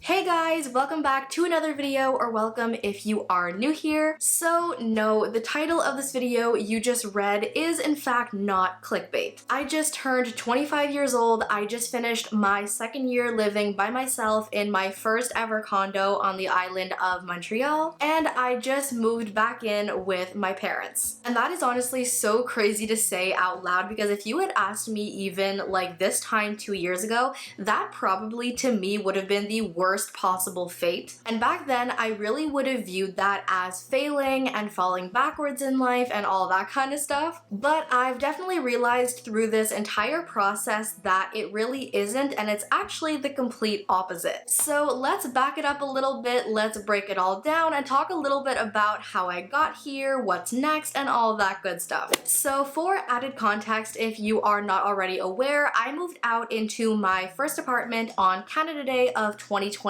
Hey guys, welcome back to another video, or welcome if you are new here. So no, the title of this video you just read is in fact not clickbait. I just turned 25 years old. I just finished my second year living by myself in my first ever condo on the island of Montreal, and I just moved back in with my parents. And that is honestly so crazy to say out loud, because if you had asked me even like this time 2 years ago, that probably to me would have been the worst possible fate. And back then I really would have viewed that as failing and falling backwards in life and all that kind of stuff. But I've definitely realized through this entire process that it really isn't, and it's actually the complete opposite. So let's back it up a little bit, let's break it all down and talk a little bit about how I got here, what's next, and all that good stuff. So for added context, if you are not already aware, I moved out into my first apartment on Canada Day of 2022.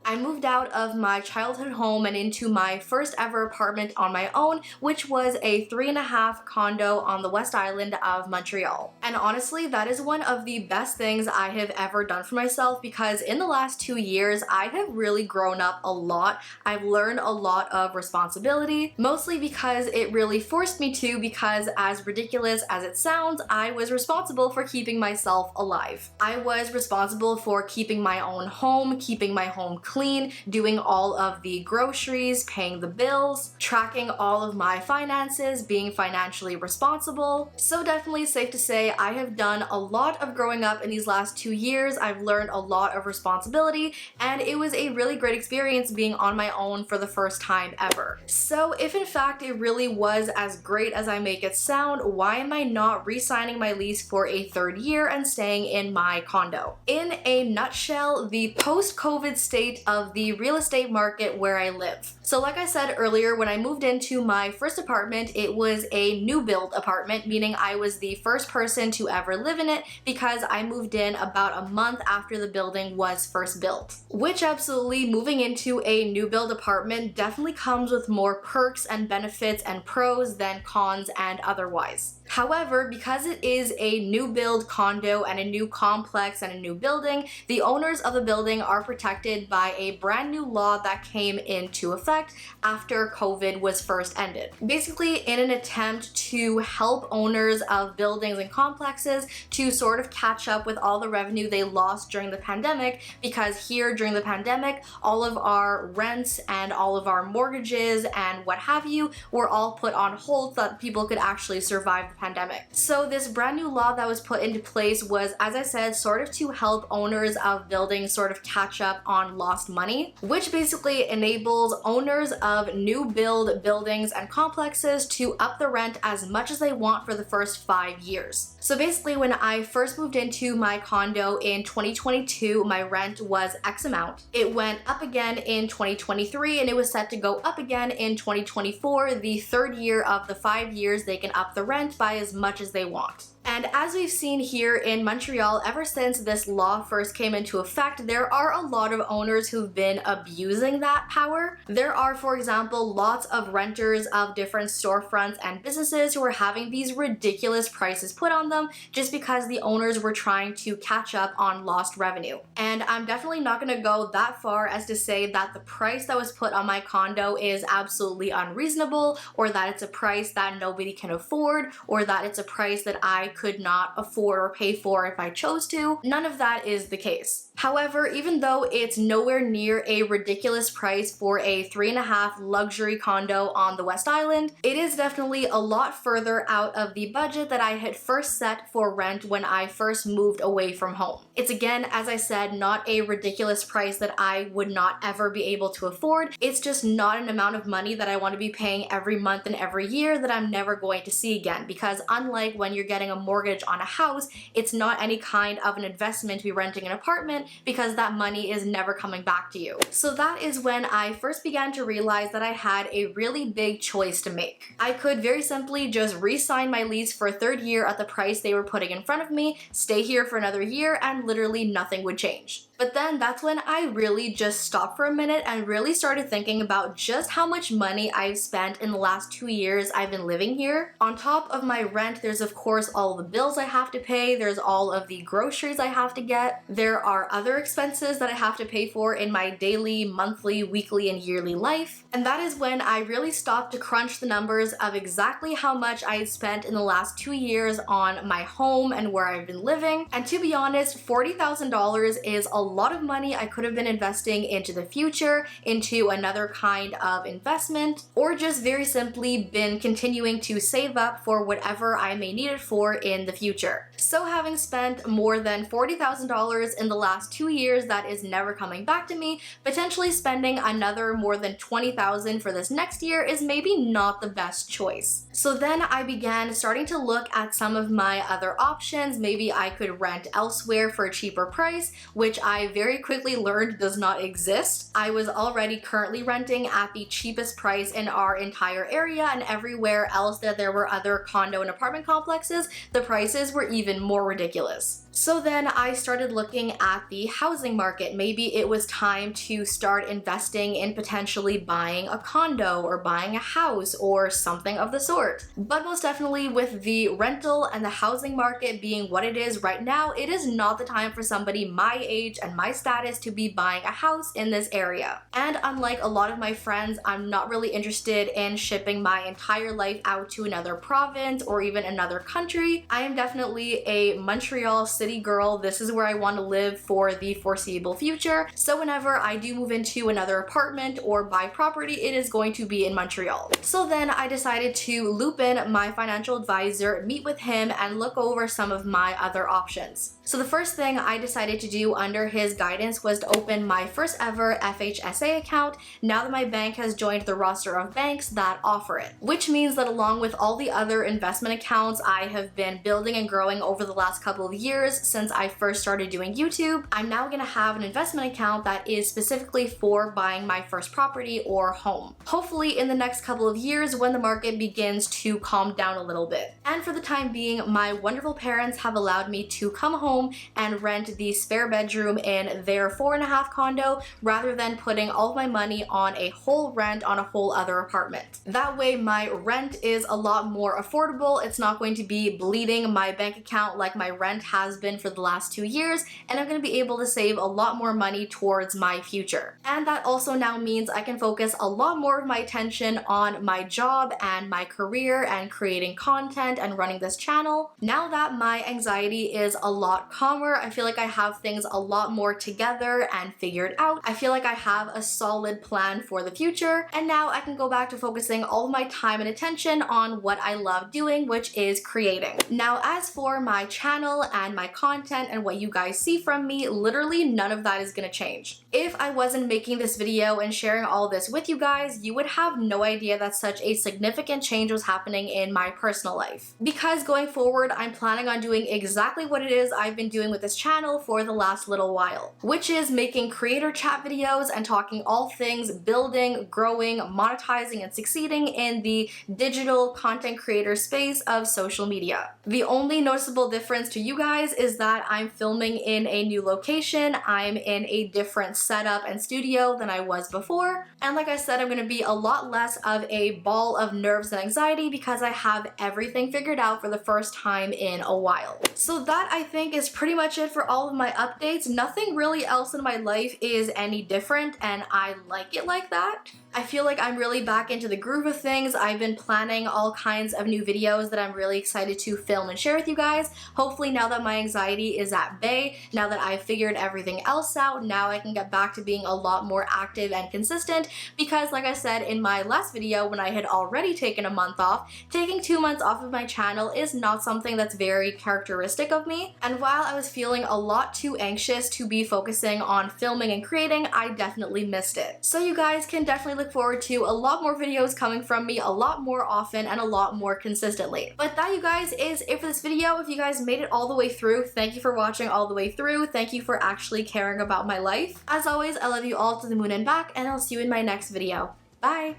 I moved out of my childhood home and into my first ever apartment on my own, which was a 3.5 condo on the West Island of Montreal. And honestly, that is one of the best things I have ever done for myself, because in the last 2 years, I have really grown up a lot. I've learned a lot of responsibility, mostly because it really forced me to, because as ridiculous as it sounds, I was responsible for keeping myself alive. I was responsible for keeping my own home, keeping my home clean, doing all of the groceries, paying the bills, tracking all of my finances, being financially responsible. So definitely safe to say I have done a lot of growing up in these last 2 years. I've learned a lot of responsibility, and it was a really great experience being on my own for the first time ever. So if in fact it really was as great as I make it sound, why am I not re-signing my lease for a third year and staying in my condo? In a nutshell, the post-COVID state of the real estate market where I live. So like I said earlier, when I moved into my first apartment, it was a new build apartment, meaning I was the first person to ever live in it, because I moved in about a month after the building was first built. Which absolutely, moving into a new build apartment definitely comes with more perks and benefits and pros than cons and otherwise. However, because it is a new build condo and a new complex and a new building, the owners of the building are protected by a brand new law that came into effect after COVID was first ended. Basically, in an attempt to help owners of buildings and complexes to sort of catch up with all the revenue they lost during the pandemic, because here during the pandemic, all of our rents and all of our mortgages and what have you were all put on hold so that people could actually survive the pandemic. So this brand new law that was put into place was, as I said, sort of to help owners of buildings sort of catch up on lost money, which basically enables owners of new build buildings and complexes to up the rent as much as they want for the first 5 years. So basically, when I first moved into my condo in 2022, my rent was X amount. It went up again in 2023, and it was set to go up again in 2024, the third year of the 5 years they can up the rent by as much as they want. And as we've seen here in Montreal, ever since this law first came into effect, there are a lot of owners who've been abusing that power. There are, for example, lots of renters of different storefronts and businesses who are having these ridiculous prices put on them just because the owners were trying to catch up on lost revenue. And I'm definitely not going to go that far as to say that the price that was put on my condo is absolutely unreasonable, or that it's a price that nobody can afford, or that it's a price that I could not afford or pay for if I chose to. None of that is the case. However, even though it's nowhere near a ridiculous price for a 3.5 luxury condo on the West Island, it is definitely a lot further out of the budget that I had first set for rent when I first moved away from home. It's again, as I said, not a ridiculous price that I would not ever be able to afford. It's just not an amount of money that I want to be paying every month and every year that I'm never going to see again, because unlike when you're getting a mortgage on a house, it's not any kind of an investment to be renting an apartment, because that money is never coming back to you. So that is when I first began to realize that I had a really big choice to make. I could very simply just re-sign my lease for a third year at the price they were putting in front of me, stay here for another year, and literally nothing would change. But then that's when I really just stopped for a minute and really started thinking about just how much money I've spent in the last 2 years I've been living here. On top of my rent, there's of course a all the bills I have to pay, there's all of the groceries I have to get, there are other expenses that I have to pay for in my daily, monthly, weekly, and yearly life. And that is when I really stopped to crunch the numbers of exactly how much I had spent in the last 2 years on my home and where I've been living. And to be honest, $40,000 is a lot of money I could have been investing into the future, into another kind of investment, or just very simply been continuing to save up for whatever I may need it for in the future. So having spent more than $40,000 in the last 2 years that is never coming back to me, potentially spending another more than $20,000 for this next year is maybe not the best choice. So then I began starting to look at some of my other options. Maybe I could rent elsewhere for a cheaper price, which I very quickly learned does not exist. I was already currently renting at the cheapest price in our entire area, and everywhere else that there were other condo and apartment complexes, the prices were even more ridiculous. So then I started looking at the housing market. Maybe it was time to start investing in potentially buying a condo or buying a house or something of the sort. But most definitely with the rental and the housing market being what it is right now, it is not the time for somebody my age and my status to be buying a house in this area. And unlike a lot of my friends, I'm not really interested in shipping my entire life out to another province or even another country. I am definitely a Montreal city girl. This is where I want to live for the foreseeable future. So whenever I do move into another apartment or buy property, it is going to be in Montreal. So then I decided to loop in my financial advisor, meet with him, and look over some of my other options. So the first thing I decided to do under his guidance was to open my first ever FHSA account now that my bank has joined the roster of banks that offer it. Which means that along with all the other investment accounts I have been building and growing over the last couple of years since I first started doing YouTube, I'm now gonna have an investment account that is specifically for buying my first property or home. Hopefully in the next couple of years when the market begins to calm down a little bit. And for the time being, my wonderful parents have allowed me to come home and rent the spare bedroom in their 4.5 condo rather than putting all of my money on a whole rent on a whole other apartment. That way my rent is a lot more affordable. It's not going to be bleeding my bank account like my rent has been for the last 2 years, and I'm going to be able to save a lot more money towards my future. And that also now means I can focus a lot more of my attention on my job and my career and creating content and running this channel. Now that my anxiety is a lot calmer, I feel like I have things a lot more together and figured out. I feel like I have a solid plan for the future, and now I can go back to focusing all of my time and attention on what I love doing, which is creating. Now as for my channel and my content and what you guys see from me, literally none of that is gonna change. If I wasn't making this video and sharing all this with you guys, you would have no idea that such a significant change was happening in my personal life. Because going forward, I'm planning on doing exactly what it is I've been doing with this channel for the last little while, which is making creator chat videos and talking all things building, growing, monetizing, and succeeding in the digital content creator space of social media. The only noticeable difference to you guys is that I'm filming in a new location. I'm in a different setup and studio than I was before. And like I said, I'm going to be a lot less of a ball of nerves and anxiety because I have everything figured out for the first time in a while. So that I think is pretty much it for all of my updates. Nothing really else in my life is any different, and I like it like that. I feel like I'm really back into the groove of things. I've been planning all kinds of new videos that I'm really excited to film and share with you guys. Hopefully now that my anxiety is at bay, now that I've figured everything else out, now I can get back to being a lot more active and consistent, because like I said in my last video when I had already taken a month off, taking 2 months off of my channel is not something that's very characteristic of me. And while I was feeling a lot too anxious to be focusing on filming and creating, I definitely missed it. So you guys can definitely look forward to a lot more videos coming from me a lot more often and a lot more consistently. But that, you guys, is it for this video. If you guys made it all the way through, thank you for watching all the way through. Thank you for actually caring about my life. As always, I love you all to the moon and back, and I'll see you in my next video. Bye!